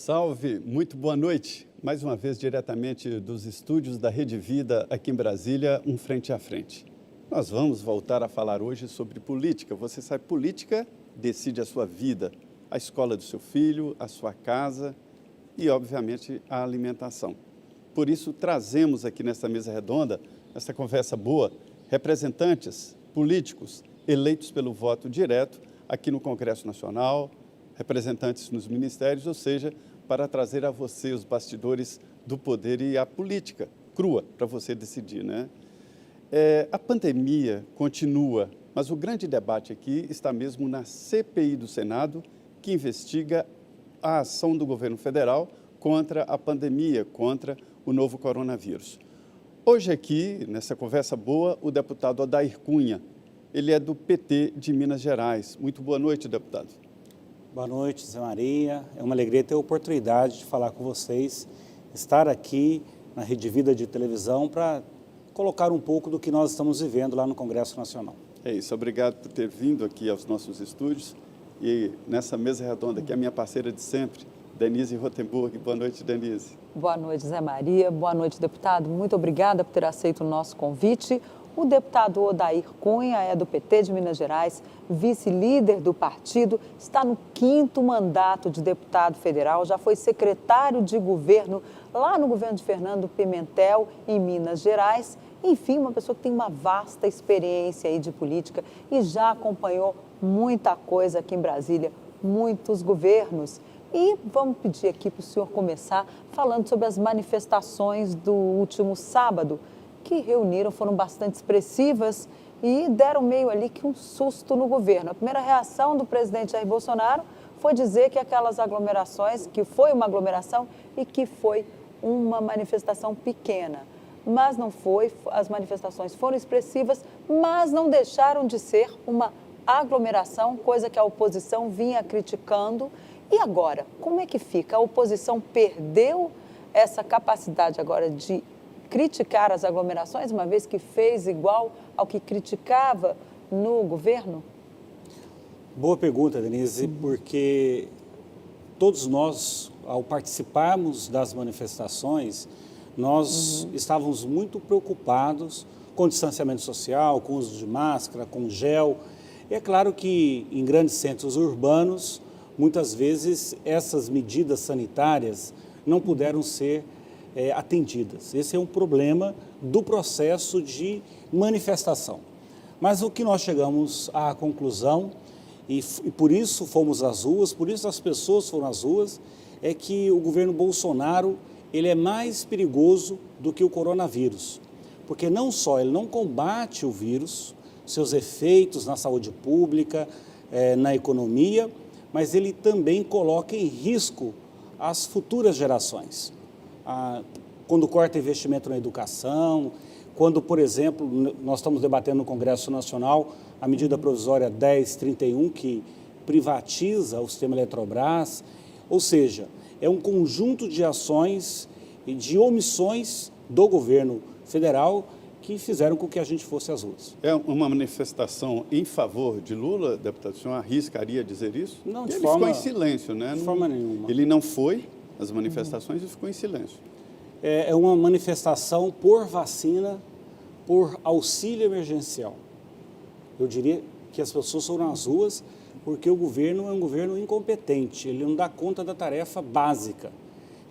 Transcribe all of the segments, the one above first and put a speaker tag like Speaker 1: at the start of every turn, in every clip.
Speaker 1: Salve, muito boa noite. Mais uma vez, diretamente dos estúdios da Rede Vida, aqui em Brasília, um frente a frente. Nós vamos voltar a falar hoje sobre política. Você sabe, política decide a sua vida, a escola do seu filho, a sua casa e, obviamente, a alimentação. Por isso, trazemos aqui nesta mesa redonda, nesta conversa boa, representantes políticos eleitos pelo voto direto aqui no Congresso Nacional, representantes nos ministérios, ou seja, para trazer a você os bastidores do poder e a política crua para você decidir, né? A pandemia continua, mas o grande debate aqui está mesmo na CPI do Senado, que investiga a ação do governo federal contra a pandemia, contra o novo coronavírus. Hoje aqui, nessa conversa boa, o deputado Odair Cunha, ele é do PT de Minas Gerais. Muito boa noite, deputado.
Speaker 2: Boa noite, Zé Maria. É uma alegria ter a oportunidade de falar com vocês, estar aqui na Rede Vida de televisão para colocar um pouco do que nós estamos vivendo lá no Congresso Nacional.
Speaker 1: É isso, obrigado por ter vindo aqui aos nossos estúdios e nessa mesa redonda aqui, a minha parceira de sempre, Denise Rotenburg. Boa noite, Denise.
Speaker 3: Boa noite, Zé Maria. Boa noite, deputado. Muito obrigada por ter aceito o nosso convite. O deputado Odair Cunha é do PT de Minas Gerais, vice-líder do partido, está no 5º mandato de deputado federal, já foi secretário de governo lá no governo de Fernando Pimentel, em Minas Gerais. Enfim, uma pessoa que tem uma vasta experiência aí de política e já acompanhou muita coisa aqui em Brasília, muitos governos. E vamos pedir aqui para o senhor começar falando sobre as manifestações do último sábado, que reuniram, foram bastante expressivas e deram meio ali que um susto no governo. A primeira reação do presidente Jair Bolsonaro foi dizer que aquelas aglomerações, que foi uma aglomeração e que foi uma manifestação pequena. Mas não foi, as manifestações foram expressivas, mas não deixaram de ser uma aglomeração, coisa que a oposição vinha criticando. E agora, como é que fica? A oposição perdeu essa capacidade agora de criticar as aglomerações, uma vez que fez igual ao que criticava no governo?
Speaker 2: Boa pergunta, Denise, porque todos nós, ao participarmos das manifestações, nós estávamos muito preocupados com o distanciamento social, com o uso de máscara, com gel. E é claro que em grandes centros urbanos, muitas vezes essas medidas sanitárias não puderam ser atendidas. Esse é um problema do processo de manifestação. Mas o que nós chegamos à conclusão, e por isso fomos às ruas, por isso as pessoas foram às ruas, é que o governo Bolsonaro ele é mais perigoso do que o coronavírus. Porque não só ele não combate o vírus, seus efeitos na saúde pública, na economia, mas ele também coloca em risco as futuras gerações. Quando corta investimento na educação, quando, por exemplo, nós estamos debatendo no Congresso Nacional a medida provisória 1031, que privatiza o sistema Eletrobras, ou seja, é um conjunto de ações e de omissões do governo federal que fizeram com que a gente fosse às ruas.
Speaker 1: É uma manifestação em favor de Lula, deputado? O senhor arriscaria dizer isso?
Speaker 2: Não,
Speaker 1: ele ficou em silêncio, né?
Speaker 2: De forma nenhuma.
Speaker 1: Ele não foi às manifestações e ficou em silêncio.
Speaker 2: É uma manifestação por vacina, por auxílio emergencial. Eu diria que as pessoas foram às ruas porque o governo é um governo incompetente, ele não dá conta da tarefa básica,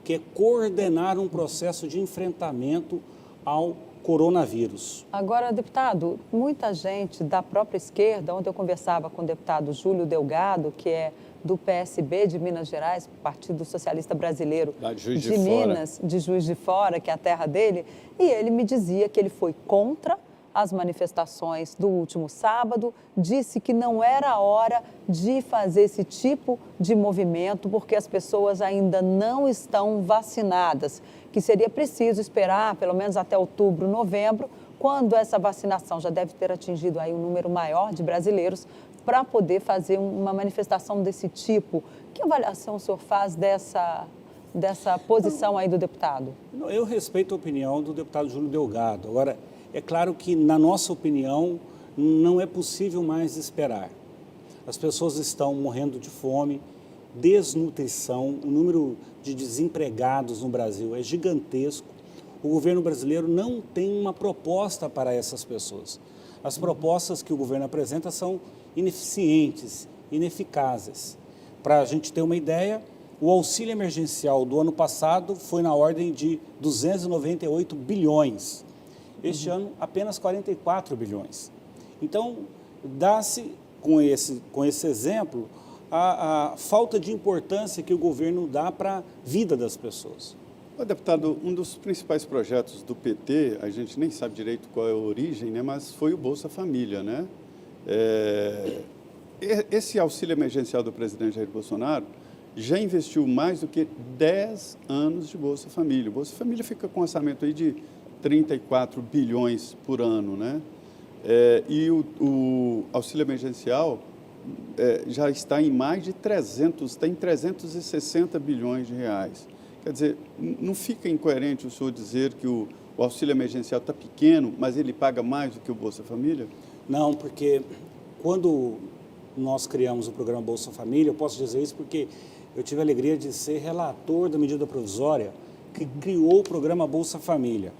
Speaker 2: que é coordenar um processo de enfrentamento ao coronavírus.
Speaker 3: Agora, deputado, muita gente da própria esquerda, ontem eu conversava com o deputado Júlio Delgado, que é do PSB de Minas Gerais, Partido Socialista Brasileiro de Minas, de Juiz de Fora, que é a terra dele, e ele me dizia que ele foi contra as manifestações do último sábado, disse que não era a hora de fazer esse tipo de movimento, porque as pessoas ainda não estão vacinadas, que seria preciso esperar pelo menos até outubro, novembro, quando essa vacinação já deve ter atingido aí um número maior de brasileiros, para poder fazer uma manifestação desse tipo. Que avaliação o senhor faz dessa posição aí do deputado?
Speaker 2: Eu respeito a opinião do deputado Júlio Delgado. Agora, é claro que, na nossa opinião, não é possível mais esperar. As pessoas estão morrendo de fome, desnutrição, o número de desempregados no Brasil é gigantesco. O governo brasileiro não tem uma proposta para essas pessoas. As propostas que o governo apresenta são ineficientes, ineficazes. Para a gente ter uma ideia, o auxílio emergencial do ano passado foi na ordem de 298 bilhões. Este ano, apenas 44 bilhões. Então, dá-se, com esse exemplo, a falta de importância que o governo dá para a vida das pessoas.
Speaker 1: Ô, deputado, um dos principais projetos do PT, a gente nem sabe direito qual é a origem, né, mas foi o Bolsa Família, né? Esse auxílio emergencial do presidente Jair Bolsonaro já investiu mais do que 10 anos de Bolsa Família. O Bolsa Família fica com um orçamento aí de 34 bilhões por ano, né? E o auxílio emergencial já está em mais de 360 bilhões de reais. Quer dizer, não fica incoerente o senhor dizer que o auxílio emergencial está pequeno, mas ele paga mais do que o Bolsa Família?
Speaker 2: Não, porque quando nós criamos o programa Bolsa Família, eu posso dizer isso porque eu tive a alegria de ser relator da medida provisória que criou o programa Bolsa Família.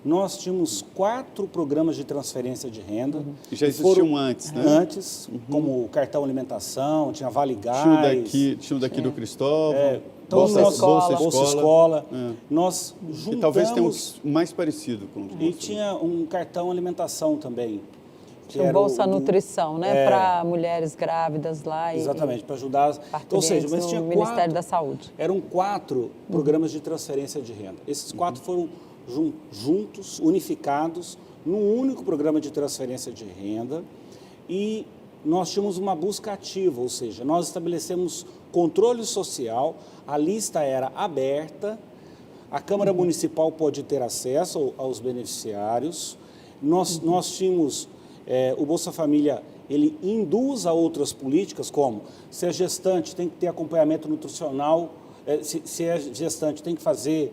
Speaker 2: Nós tínhamos 4 programas de transferência de renda.
Speaker 1: Que já existiam antes, né?
Speaker 2: Antes, como o cartão alimentação, tinha Vale Gás.
Speaker 1: Tinha o daqui do Cristóvão.
Speaker 2: Então,
Speaker 3: Bolsa
Speaker 2: Escola. Nós juntamos...
Speaker 1: E talvez tenha um mais parecido com o
Speaker 2: E tinha um cartão alimentação também.
Speaker 3: Que era Bolsa Nutrição, né? Para mulheres grávidas lá.
Speaker 2: Exatamente, para ajudar. Ou seja, mas tinha
Speaker 3: Ministério da Saúde.
Speaker 2: Eram 4 programas de transferência de renda. Esses 4 foram juntos, unificados, num único programa de transferência de renda. E nós tínhamos uma busca ativa, ou seja, nós estabelecemos controle social, a lista era aberta, a Câmara Municipal pode ter acesso aos beneficiários, nós tínhamos, o Bolsa Família, ele induz a outras políticas, como se é gestante tem que ter acompanhamento nutricional, se é gestante tem que fazer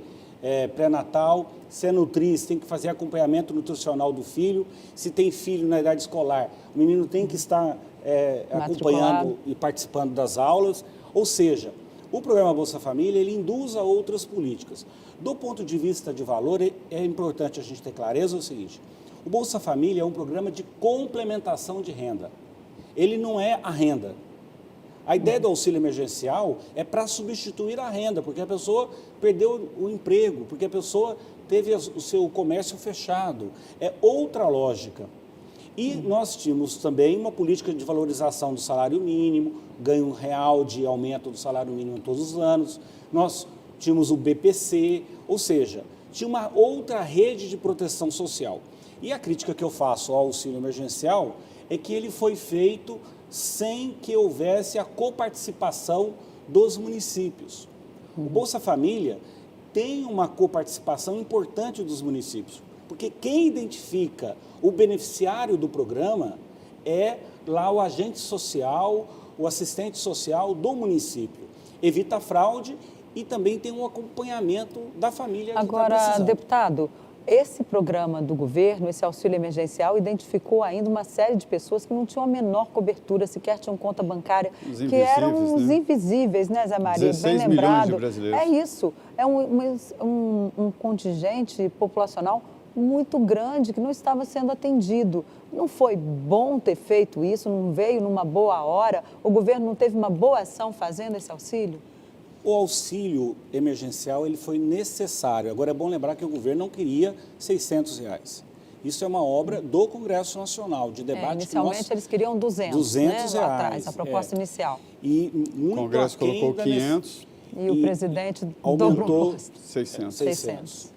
Speaker 2: pré-natal, se é nutriz tem que fazer acompanhamento nutricional do filho, se tem filho na idade escolar, o menino tem que estar acompanhando e participando das aulas, ou seja, o programa Bolsa Família, ele induz a outras políticas. Do ponto de vista de valor, é importante a gente ter clareza o seguinte, o Bolsa Família é um programa de complementação de renda, ele não é a renda. A ideia do auxílio emergencial é para substituir a renda, porque a pessoa perdeu o emprego, porque a pessoa teve o seu comércio fechado. É outra lógica. E nós tínhamos também uma política de valorização do salário mínimo, ganho real de aumento do salário mínimo todos os anos. Nós tínhamos o BPC, ou seja, tinha uma outra rede de proteção social. E a crítica que eu faço ao auxílio emergencial é que ele foi feito sem que houvesse a coparticipação dos municípios. O Bolsa Família tem uma coparticipação importante dos municípios, porque quem identifica o beneficiário do programa é lá o agente social, o assistente social do município. Evita a fraude e também tem um acompanhamento da família.
Speaker 3: Agora, deputado, esse programa do governo, esse auxílio emergencial, identificou ainda uma série de pessoas que não tinham a menor cobertura, sequer tinham conta bancária, que eram os invisíveis, né, Zé Maria?
Speaker 1: 16
Speaker 3: bem lembrado.
Speaker 1: milhões de brasileiros.
Speaker 3: É isso, é um contingente populacional muito grande que não estava sendo atendido. Não foi bom ter feito isso, não veio numa boa hora? O governo não teve uma boa ação fazendo esse auxílio?
Speaker 2: O auxílio emergencial ele foi necessário. Agora é bom lembrar que o governo não queria R$600. Isso é uma obra do Congresso Nacional, de debate.
Speaker 3: Inicialmente eles queriam 200
Speaker 2: reais,
Speaker 3: lá atrás, a proposta inicial.
Speaker 2: E
Speaker 1: o Congresso colocou 500.
Speaker 3: E o presidente
Speaker 2: aumentou
Speaker 1: 600.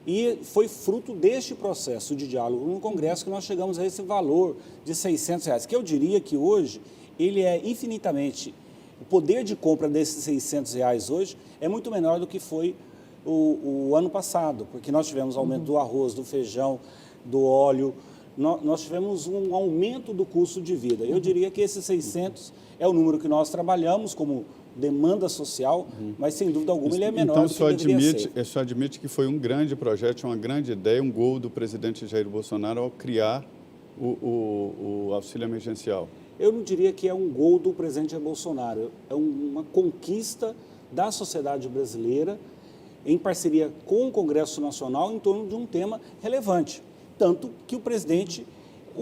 Speaker 2: E foi fruto deste processo de diálogo no Congresso que nós chegamos a esse valor de R$600, que eu diria que hoje ele é infinitamente... O poder de compra desses R$600 hoje é muito menor do que foi o ano passado, porque nós tivemos aumento do arroz, do feijão, do óleo, nós tivemos um aumento do custo de vida. Eu diria que esses 600 é o número que nós trabalhamos como demanda social, mas sem dúvida alguma ele é menor do que deveria ser.
Speaker 1: Então, só admite que foi um grande projeto, uma grande ideia, um gol do presidente Jair Bolsonaro ao criar o auxílio emergencial.
Speaker 2: Eu não diria que é um gol do presidente Jair Bolsonaro, é uma conquista da sociedade brasileira em parceria com o Congresso Nacional em torno de um tema relevante. Tanto que o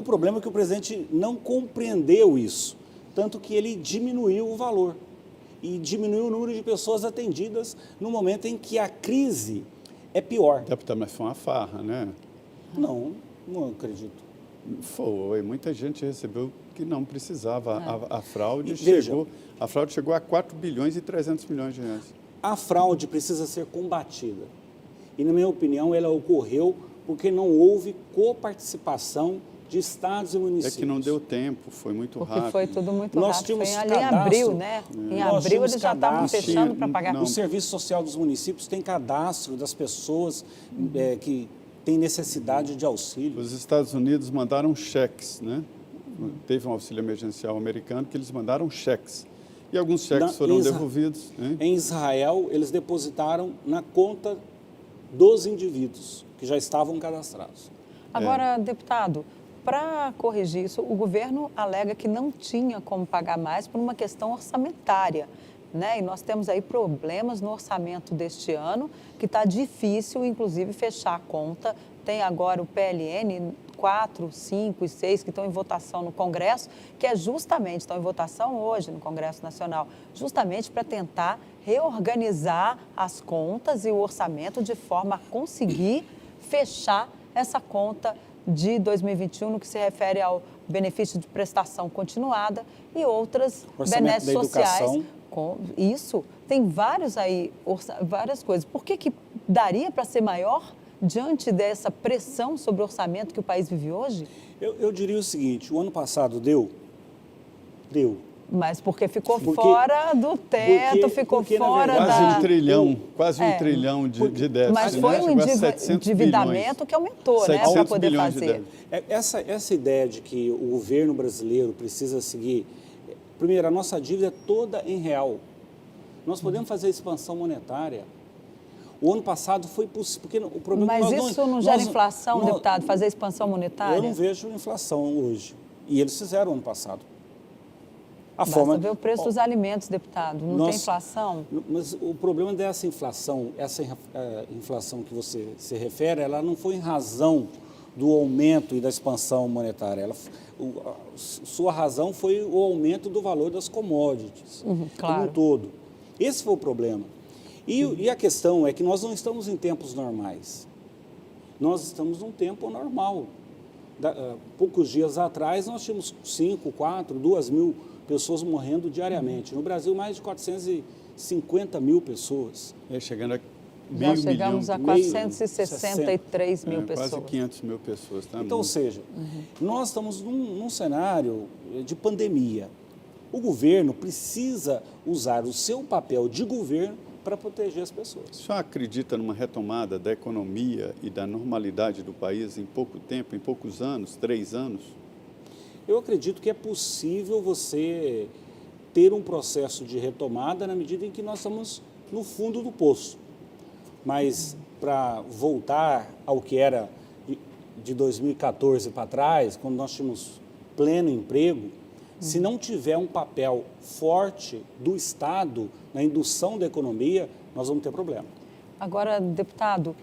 Speaker 2: problema é que o presidente não compreendeu isso, tanto que ele diminuiu o valor e diminuiu o número de pessoas atendidas no momento em que a crise é pior.
Speaker 1: Deputado, mas foi uma farra, né?
Speaker 2: Não acredito.
Speaker 1: Foi, muita gente recebeu que não precisava. A fraude
Speaker 2: Veja,
Speaker 1: chegou a 4 bilhões e 300 milhões de reais.
Speaker 2: A fraude precisa ser combatida. E, na minha opinião, ela ocorreu porque não houve coparticipação de estados e municípios.
Speaker 1: É que não deu tempo, foi muito rápido.
Speaker 3: Porque foi tudo muito
Speaker 2: Nós
Speaker 3: rápido.
Speaker 2: tínhamos
Speaker 3: Foi ali em
Speaker 2: cadastro.
Speaker 3: abril, né? Em abril eles já estavam fechando para pagar.
Speaker 2: O Serviço Social dos municípios tem cadastro das pessoas que têm necessidade de auxílio.
Speaker 1: Os Estados Unidos mandaram cheques, né? Teve um auxílio emergencial americano que eles mandaram cheques. E alguns cheques foram devolvidos. Hein?
Speaker 2: Em Israel, eles depositaram na conta dos indivíduos que já estavam cadastrados.
Speaker 3: Agora, deputado, para corrigir isso, o governo alega que não tinha como pagar mais por uma questão orçamentária, né? E nós temos aí problemas no orçamento deste ano, que está difícil, inclusive, fechar a conta. Tem agora o PLN 4, 5 e 6 que estão em votação no Congresso, que estão em votação hoje no Congresso Nacional, justamente para tentar reorganizar as contas e o orçamento de forma a conseguir fechar essa conta de 2021 no que se refere ao benefício de prestação continuada e outras benesses sociais. Isso, tem várias coisas. Por que daria para ser maior diante dessa pressão sobre o orçamento que o país vive hoje?
Speaker 2: Eu diria o seguinte, o ano passado deu.
Speaker 3: Mas porque ficou fora do teto, ficou fora da...
Speaker 1: Quase um trilhão de déficit.
Speaker 3: Mas foi um endividamento que aumentou, né, para poder fazer.
Speaker 2: Essa ideia de que o governo brasileiro precisa seguir... Primeiro, a nossa dívida é toda em real. Nós podemos fazer expansão monetária. O ano passado foi possível, porque o problema...
Speaker 3: Mas isso não gera inflação, deputado, fazer expansão monetária?
Speaker 2: Eu não vejo inflação hoje. E eles fizeram ano passado.
Speaker 3: Basta ver o preço dos alimentos, deputado. Não tem inflação?
Speaker 2: Mas o problema dessa inflação, inflação que você se refere, ela não foi em razão do aumento e da expansão monetária. Sua razão foi o aumento do valor das commodities,
Speaker 3: claro.
Speaker 2: como um todo. Esse foi o problema. E a questão é que nós não estamos em tempos normais. Nós estamos num tempo normal. Poucos dias atrás, nós tínhamos 5, 4, 2 mil pessoas morrendo diariamente. No Brasil, mais de 450 mil pessoas.
Speaker 1: Chegando a
Speaker 3: Nós chegamos a 463 mil pessoas.
Speaker 1: Quase 500 mil pessoas. Tá?
Speaker 2: Então, ou seja, nós estamos num cenário de pandemia. O governo precisa usar o seu papel de governo para proteger as pessoas.
Speaker 1: O senhor acredita numa retomada da economia e da normalidade do país em pouco tempo, em poucos anos, 3 anos?
Speaker 2: Eu acredito que é possível você ter um processo de retomada na medida em que nós estamos no fundo do poço. Mas para voltar ao que era de 2014 para trás, quando nós tínhamos pleno emprego, se não tiver um papel forte do Estado na indução da economia, nós vamos ter problema.
Speaker 3: Agora, deputado,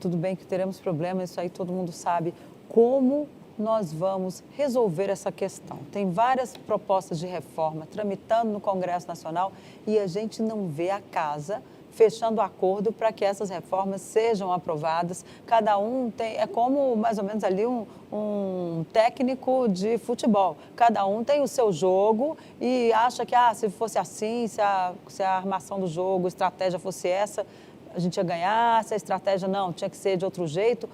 Speaker 3: tudo bem que teremos problemas, isso aí todo mundo sabe. Como nós vamos resolver essa questão? Tem várias propostas de reforma tramitando no Congresso Nacional e a gente não vê a casa fechando acordo para que essas reformas sejam aprovadas. Cada um tem, é como mais ou menos ali um técnico de futebol. Cada um tem o seu jogo e acha que se fosse assim, se a armação do jogo, a estratégia fosse essa, a gente ia ganhar, se a estratégia não, tinha que ser de outro jeito.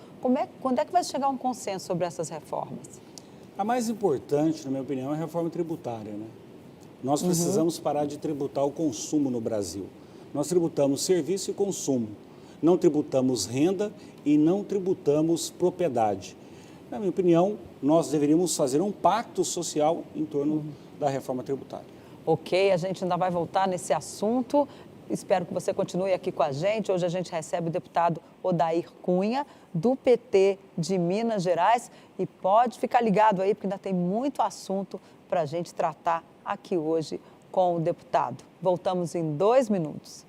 Speaker 3: Quando é que vai chegar um consenso sobre essas reformas?
Speaker 2: A mais importante, na minha opinião, é a reforma tributária, né? Nós precisamos parar de tributar o consumo no Brasil. Nós tributamos serviço e consumo, não tributamos renda e não tributamos propriedade. Na minha opinião, nós deveríamos fazer um pacto social em torno da reforma tributária.
Speaker 3: Ok, a gente ainda vai voltar nesse assunto. Espero que você continue aqui com a gente. Hoje a gente recebe o deputado Odair Cunha, do PT de Minas Gerais. E pode ficar ligado aí, porque ainda tem muito assunto para a gente tratar aqui hoje com o deputado. Voltamos em 2 minutos.